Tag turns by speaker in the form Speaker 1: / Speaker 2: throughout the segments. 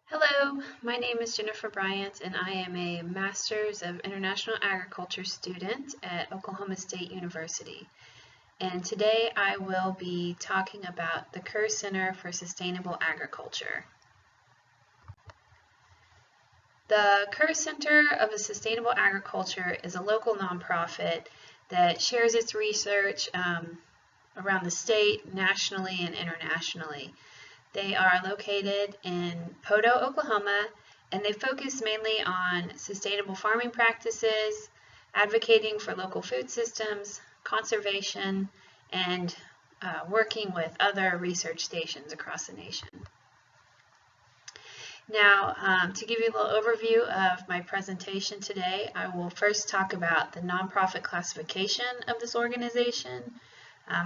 Speaker 1: Hello, my name is Jennifer Bryant and I am a Master's of International Agriculture student at Oklahoma State University. And today I will be talking about the Kerr Center for Sustainable Agriculture. The Kerr Center of Sustainable Agriculture is a local nonprofit that shares its research around the state, nationally, and internationally. They are located in Podo, Oklahoma, and they focus mainly on sustainable farming practices, advocating for local food systems, conservation, and working with other research stations across the nation. Now, to give you a little overview of my presentation today, I will first talk about the nonprofit classification of this organization,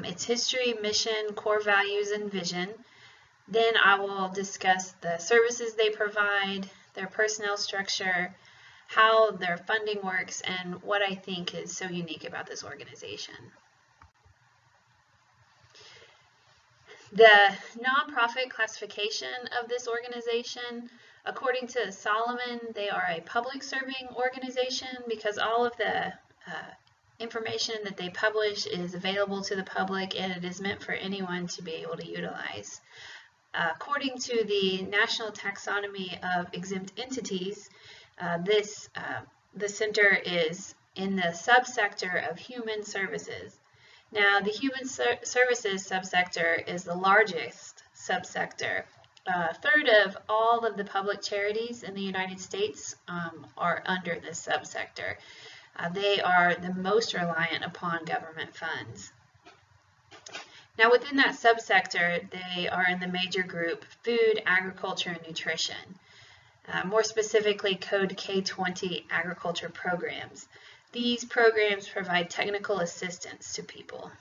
Speaker 1: its history, mission, core values, and vision. Then I will discuss the services they provide, their personnel structure, how their funding works, and what I think is so unique about this organization. The nonprofit classification of this organization, according to Solomon, they are a public serving organization because all of the information that they publish is available to the public and it is meant for anyone to be able to utilize. According to the National Taxonomy of Exempt Entities, the center is in the subsector of human services. Now, the human services subsector is the largest subsector. A third of all of the public charities in the United States are under this subsector. They are the most reliant upon government funds. Now, within that subsector, they are in the major group food, agriculture, and nutrition. More specifically, Code K-20 agriculture programs. These programs provide technical assistance to people.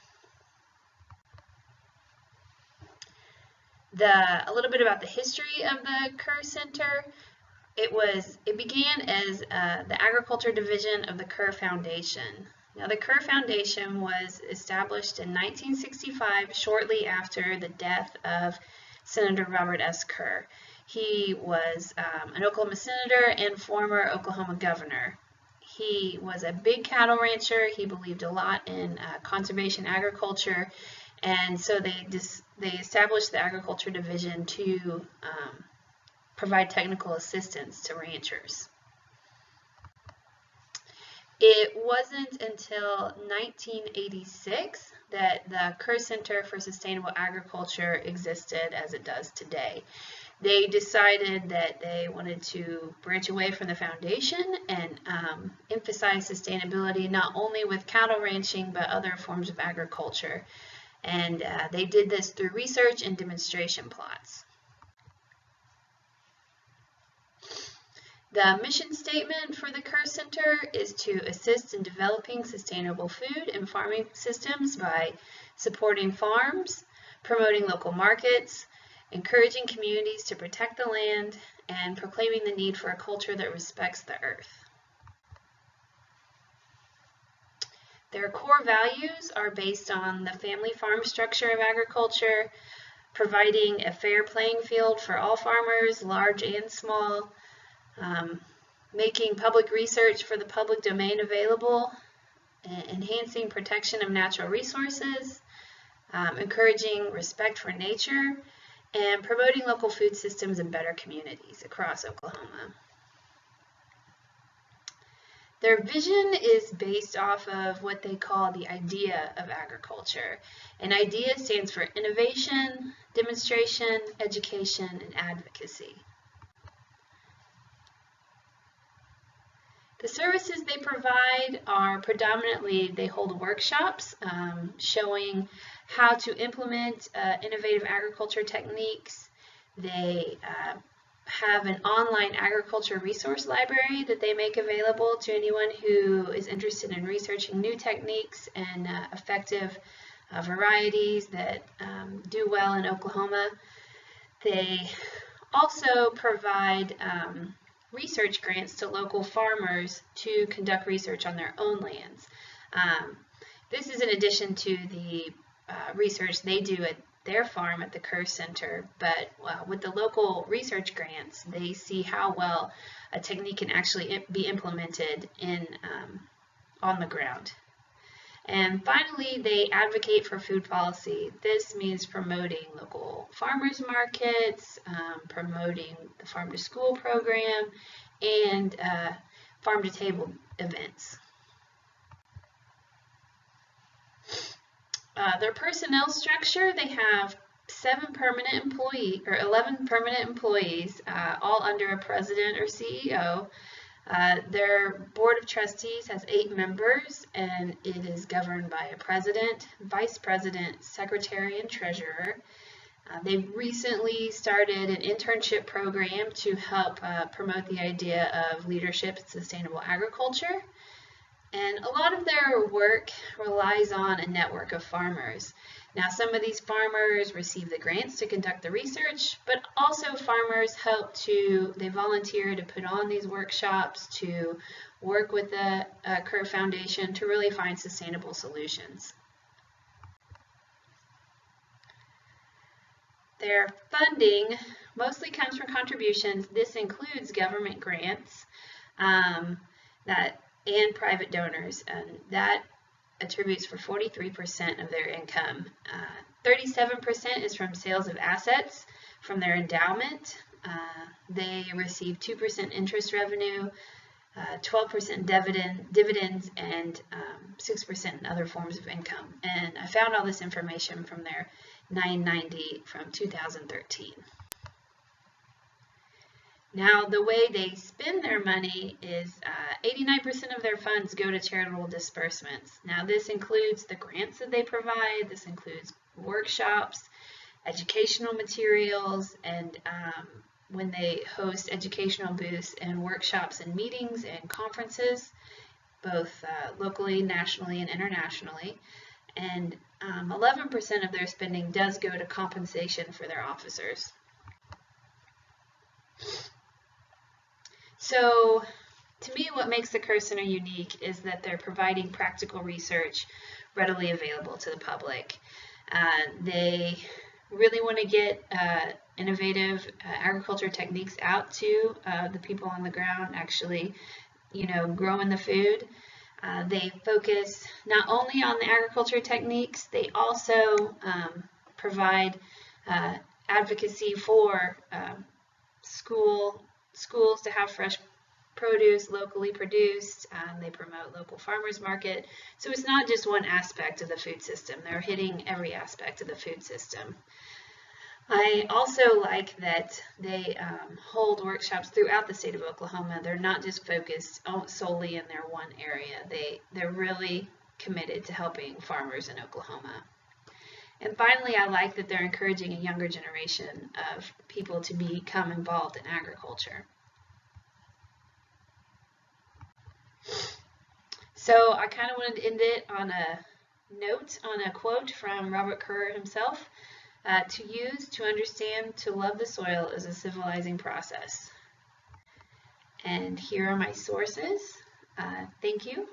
Speaker 1: A little bit about the history of the Kerr Center. It began as the agriculture division of the Kerr Foundation. Now, the Kerr Foundation was established in 1965, shortly after the death of Senator Robert S. Kerr. He was an Oklahoma senator and former Oklahoma governor. He was a big cattle rancher. He believed a lot in conservation agriculture, and so they established the agriculture division to provide technical assistance to ranchers. It wasn't until 1986 that the Kerr Center for Sustainable Agriculture existed as it does today. They decided that they wanted to branch away from the foundation and emphasize sustainability not only with cattle ranching but other forms of agriculture. And they did this through research and demonstration plots. The mission statement for the Kerr Center is to assist in developing sustainable food and farming systems by supporting farms, promoting local markets, encouraging communities to protect the land, and proclaiming the need for a culture that respects the earth. Their core values are based on the family farm structure of agriculture, providing a fair playing field for all farmers, large and small, making public research for the public domain available, enhancing protection of natural resources, encouraging respect for nature, and promoting local food systems and better communities across Oklahoma. Their vision is based off of what they call the idea of agriculture. And IDEA stands for innovation, demonstration, education, and advocacy. The services they provide are predominantly, they hold workshops showing how to implement innovative agriculture techniques. They have an online agriculture resource library that they make available to anyone who is interested in researching new techniques and effective varieties that do well in Oklahoma. They also provide research grants to local farmers to conduct research on their own lands. This is in addition to the research they do at their farm at the Kerr Center, but with the local research grants, they see how well a technique can actually be implemented on the ground. And finally, they advocate for food policy. This means promoting local farmers markets, promoting the farm to school program, and farm to table events. Their personnel structure, they have 11 permanent employees, all under a president or CEO. Their board of trustees has 8 members, and it is governed by a president, vice president, secretary, and treasurer. They recently started an internship program to help promote the idea of leadership in sustainable agriculture. And a lot of their work relies on a network of farmers. Now, some of these farmers receive the grants to conduct the research, but also farmers they volunteer to put on these workshops, to work with the Kerr Foundation to really find sustainable solutions. Their funding mostly comes from contributions. This includes government grants and private donors, and that attributes for 43% of their income. 37% is from sales of assets from their endowment. They receive 2% interest revenue, 12% dividends, and 6% in other forms of income. And I found all this information from their 990 from 2013. Now, the way they spend their money is 89% of their funds go to charitable disbursements. Now, this includes the grants that they provide, this includes workshops, educational materials, and when they host educational booths and workshops and meetings and conferences, both locally, nationally, and internationally. And 11% of their spending does go to compensation for their officers. So, to me, what makes the Kerr Center unique is that they're providing practical research readily available to the public. They really want to get innovative agriculture techniques out to the people on the ground, actually, growing the food. They focus not only on the agriculture techniques, they also provide advocacy for schools to have fresh produce locally produced. They promote local farmers market. So it's not just one aspect of the food system. They're hitting every aspect of the food system. I also like that they hold workshops throughout the state of Oklahoma. They're not just focused solely in their one area. They're really committed to helping farmers in Oklahoma. And finally, I like that they're encouraging a younger generation of people to become involved in agriculture. So I kind of wanted to end it on a quote from Robert Kerr himself. To use, to understand, to love the soil is a civilizing process. And here are my sources. Thank you.